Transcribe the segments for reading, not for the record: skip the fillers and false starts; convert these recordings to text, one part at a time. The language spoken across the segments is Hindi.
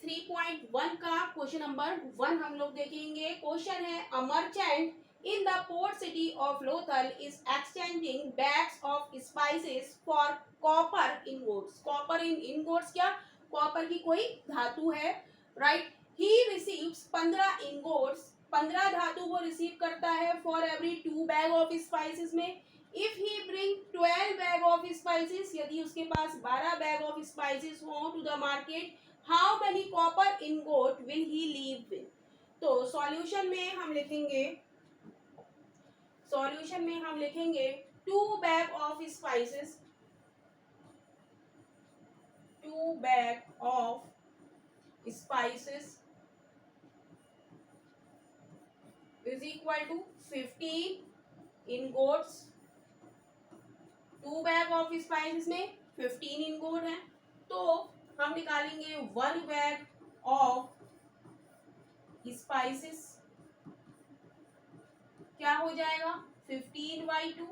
एक्सरसाइज 3.1 का क्वेश्चन नंबर 1 हम लोग देखेंगे। क्वेश्चन है, a merchant in the port city of Lothal is exchanging bags of spices for copper ingots. Copper in ingots क्या? कॉपर की कोई धातु है, राइट? He receives 15 ingots, 15 धातु वो रिसीव करता है for every 2 bag of spices में। If he bring 12 bag of spices, यदि उसके पास 12 bag of spices हो to the market, how many copper ingot will he leave with? तो सॉल्यूशन में हम लिखेंगे, सॉल्यूशन में हम लिखेंगे 2 bag of spices, 2 bag of spices is equal to 15 ingots. 2 bag of spices में 15 इनगोट है, तो हम निकालेंगे 1 बैग ऑफ स्पाइसेस, क्या हो जाएगा 15/2।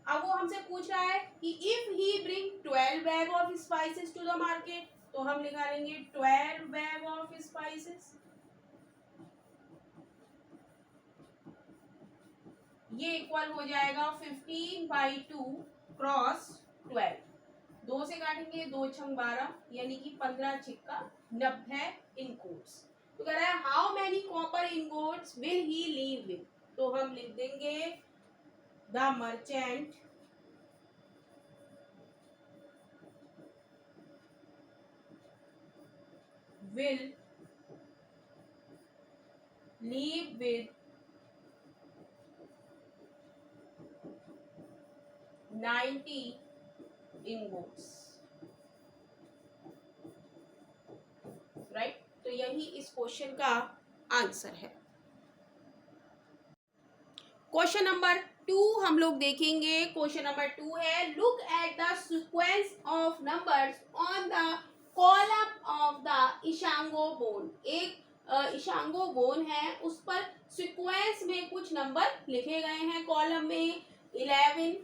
अब वो हमसे पूछ रहा है कि if he bring 12 bag of spices to the market, तो हम निकालेंगे 12 बैग ऑफ स्पाइसेस, ये इक्वल हो जाएगा 15/2 क्रॉस 12। 2 से काटेंगे, 2 छंग 12, यानी कि 15 छिक्का 90 इनगोट्स। तो कह रहा है how many copper ingots will he leave with, तो हम लिख देंगे the merchant will leave with 90 ingots, right? तो यही इस क्वेश्चन का आंसर है। क्वेश्चन नंबर 2 हम लोग देखेंगे। क्वेश्चन नंबर 2 है, look at the sequence of numbers on the column of the Ishango bone. एक इशांगो बोन है, उस पर सीक्वेंस में कुछ नंबर लिखे गए हैं कॉलम में, 11,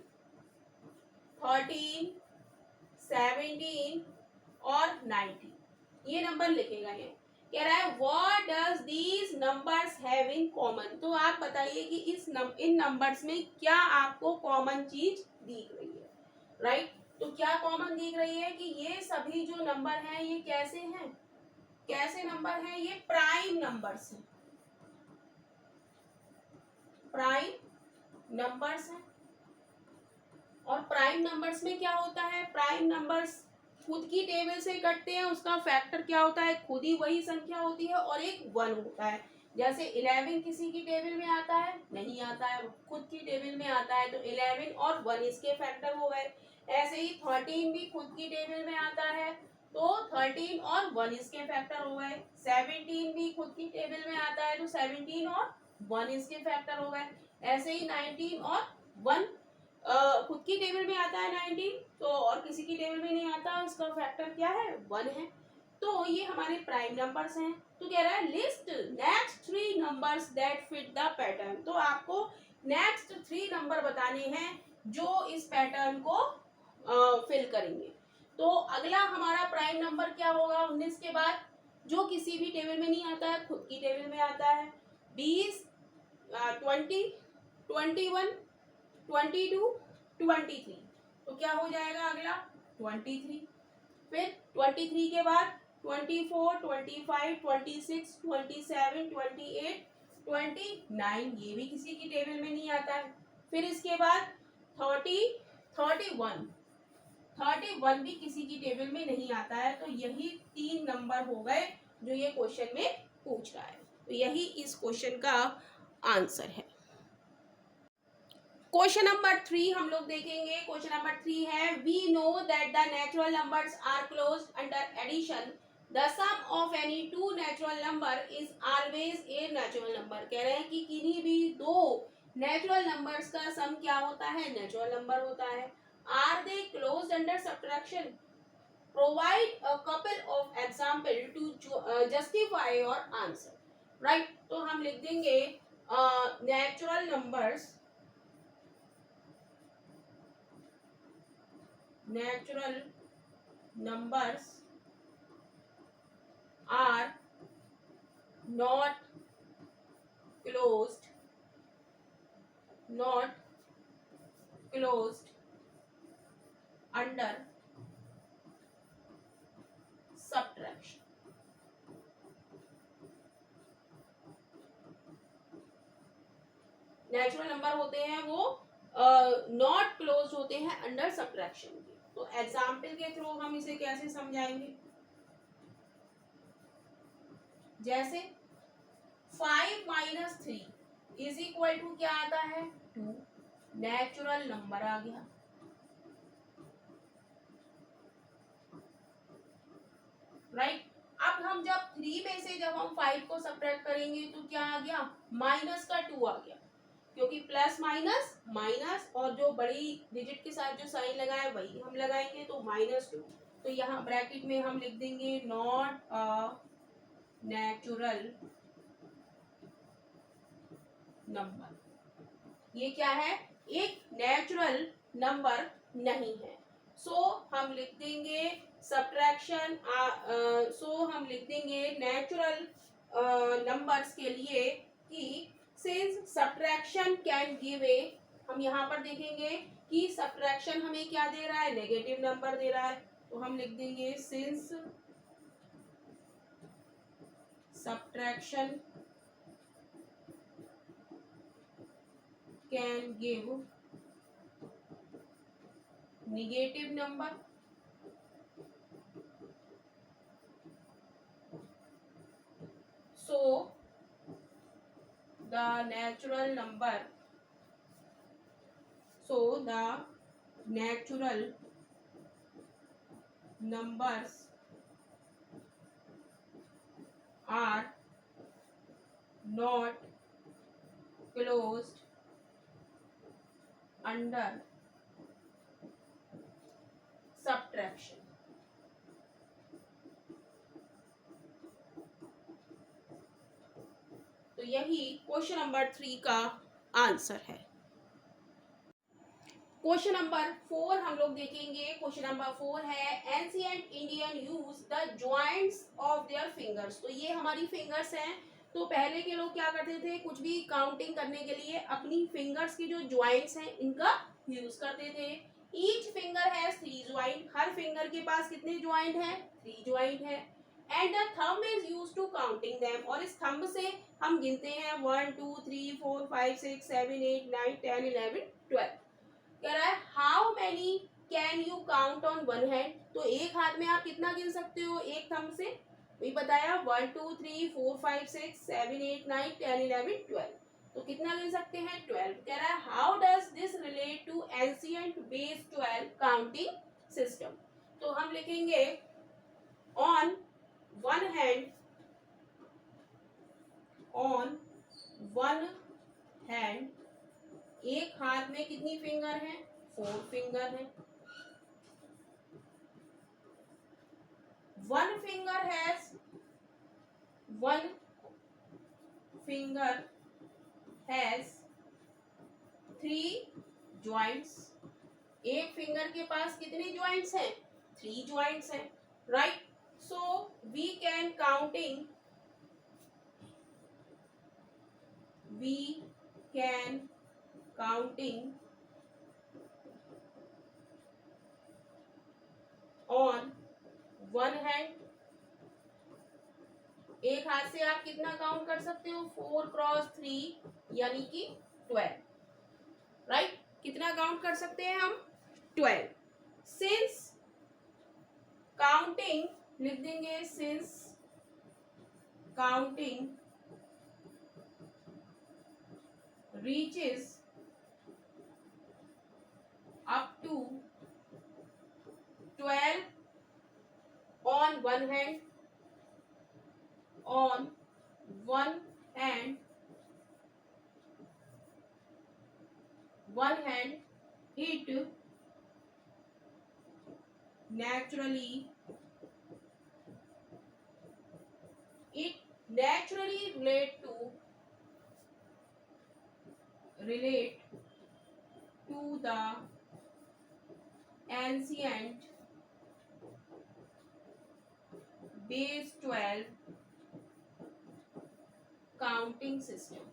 13, 17 और 19, ये नंबर लिखे गए हैं। कह रहा है what does these numbers have in common, तो आप बताइए कि इन नंबर्स में क्या आपको कॉमन चीज दिख रही है, राइट? तो क्या कॉमन दिख रही है कि ये सभी जो नंबर हैं ये कैसे हैं, कैसे नंबर हैं, ये प्राइम नंबर्स हैं, प्राइम नंबर्स हैं। और प्राइम नंबर्स में क्या होता है, प्राइम नंबर्स खुद की टेबल से कटते हैं, उसका फैक्टर क्या होता है, खुद ही वही संख्या होती है और एक 1 होता है। जैसे 11 किसी की टेबल में आता है, नहीं आता है, खुद की टेबल में आता है, तो 11 और 1 इसके फैक्टर हो गए। ऐसे ही 13 भी खुद की टेबल में आता है, तो 13 और 1 इसके फैक्टर हो गए। 17 भी खुद की टेबल में आता है, तो 17 और 1 इसके फैक्टर हो गए। ऐसे ही 19 और 1 खुद की टेबल में आता है 19, तो और किसी की टेबल में नहीं आता, इसका फैक्टर क्या है, 1 है। तो ये हमारे प्राइम नंबर्स हैं। तो कह रहा है list next 3 numbers that fit the pattern, तो आपको नेक्स्ट 3 नंबर बताने हैं जो इस पैटर्न को फिल करेंगे। तो अगला हमारा प्राइम नंबर क्या होगा 19 के बाद, जो किसी भी टेबल में नहीं आता है, खुद की टेबल में आता है, 20, 20, 21, 22, 23, तो क्या हो जाएगा अगला 23। फिर 23 के बाद 24, 25, 26, 27, 28, 29, ये भी किसी की टेबल में नहीं आता है। फिर इसके बाद 30, 31, 31 भी किसी की टेबल में नहीं आता है। तो यही 3 नंबर हो गए जो ये क्वेश्चन में पूछ रहा है। तो यही इस क्वेश्चन का आंसर है। क्वेश्चन नंबर 3 हम लोग देखेंगे। क्वेश्चन नंबर 3 है, we know that the natural numbers are closed under addition, the sum of any 2 natural number is always a natural number. कह रहे हैं कि किन्हीं भी 2 नेचुरल नंबर्स का सम क्या होता है, नेचुरल नंबर होता है। Are they closed under subtraction, provide a couple of example to justify your answer, right? तो हम लिख देंगे natural numbers, natural numbers not closed, not closed under subtraction. Natural number होते हैं वो नॉट क्लोज होते हैं अंडर सब्ट्रैक्शन के। तो एग्जाम्पल के थ्रू हम इसे कैसे समझाएंगे, जैसे 5 माइनस 3 इज इक्वल टू क्या आता है 2, नेचुरल नंबर आ गया। राइट, अब हम जब 3 में से जब हम 5 को सब्ट्रैक्ट करेंगे तो क्या आ गया, माइनस का 2 आ गया, क्योंकि प्लस माइनस माइनस और जो बड़ी डिजिट के साथ जो साइन लगाया वही हम लगाएंगे, तो -2। तो यहाँ ब्रैकेट में हम लिख देंगे नॉट अ नेचुरल नंबर। ये क्या है, एक नेचुरल नंबर नहीं है। सो हम लिख देंगे सब्ट्रैक्शन, हम लिख देंगे नेचुरल नंबर्स के लिए कि since subtraction can give a, हम यहाँ पर देखेंगे कि सब्ट्रैक्शन हमें क्या दे रहा है, नेगेटिव नंबर दे रहा है, तो हम लिख देंगे since subtraction can give negative number, so the natural number, so the natural numbers are not closed under subtraction। तो यही क्वेश्चन नंबर 3 का आंसर है। क्वेश्चन नंबर 4 हम लोग देखेंगे। क्वेश्चन नंबर 4 है ancient Indian use the joints of their fingers. तो ये हमारी फिंगर्स हैं। तो पहले के लोग क्या करते थे, कुछ भी काउंटिंग करने के लिए अपनी फिंगर्स की जो ज्वाइंट्स हैं इनका यूज करते थे। ईच फिंगर हैज 3 ज्वाइंट, हर फिंगर के पास कितने ज्वाइंट हैं, 3 ज्वाइंट है। And the thumb is used to counting them, और इस थंब से हम गिनते हैं 1 2 3 4 5 6 7 8 9 10 11 12। कह रहा है how many can you count on one hand. तो एक हाथ में आप कितना गिन सकते हो एक थंब से, वही बताया 1 2 3 4 5 6 7 8 9 10 11 12। तो कितना गिन सकते हैं 12। कह रहा है how does this relate to ancient base 12 counting system. तो हम लिखेंगे on one hand, on one hand, एक हाथ में कितनी फिंगर है, 4 फिंगर है। One finger has 3 joints. एक फिंगर के पास कितने ज्वाइंट्स हैं, 3 ज्वाइंट्स हैं। Right, so we can counting on one hand. एक हाथ से आप कितना काउंट कर सकते हो, 4 क्रॉस 3 यानी कि 12। राइट, कितना काउंट कर सकते हैं हम, 12। सिंस काउंटिंग, लिख देंगे since counting reaches up to 12 on one hand, on one hand, it naturally relate to the ancient base 12 counting system,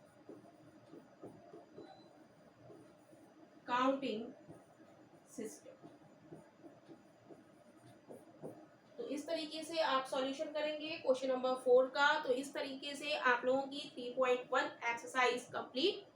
counting system. तो इस तरीके से आप सॉल्यूशन करेंगे क्वेश्चन नंबर 4 का। तो इस तरीके से आप लोगों की 3.1 एक्सरसाइज कंप्लीट